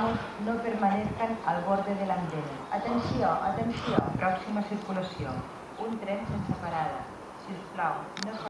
tramos no permanezcan al borde del andén. Atenció, atenció. Pròxima circulació. Un tren sense parada. Sisplau, no fa...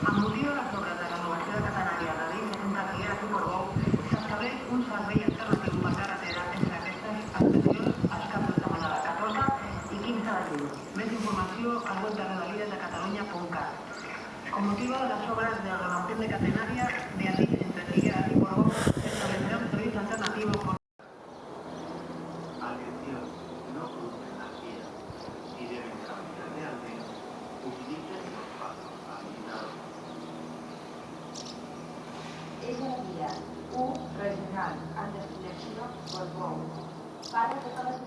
Amb motiu de les obres de renovació de catenària de l'I-60 Riera i Portbou, s'estableix un servei alternatiu per carretera entre aquestes estacions els caps de setmana de 14 i 15 de juny. Més informació al web de rodaliesdeCatalunya.cat. Con motivo de las obras de renovación de catenaria de Adif entre Figueras y Portbou, se establecerá un servicio alternativo por... Atención, no crucen las vías. Si deben caminar de andén, utilicen los pasos habilitados. És a la via 1 regional en destinació Portbou. Para totes les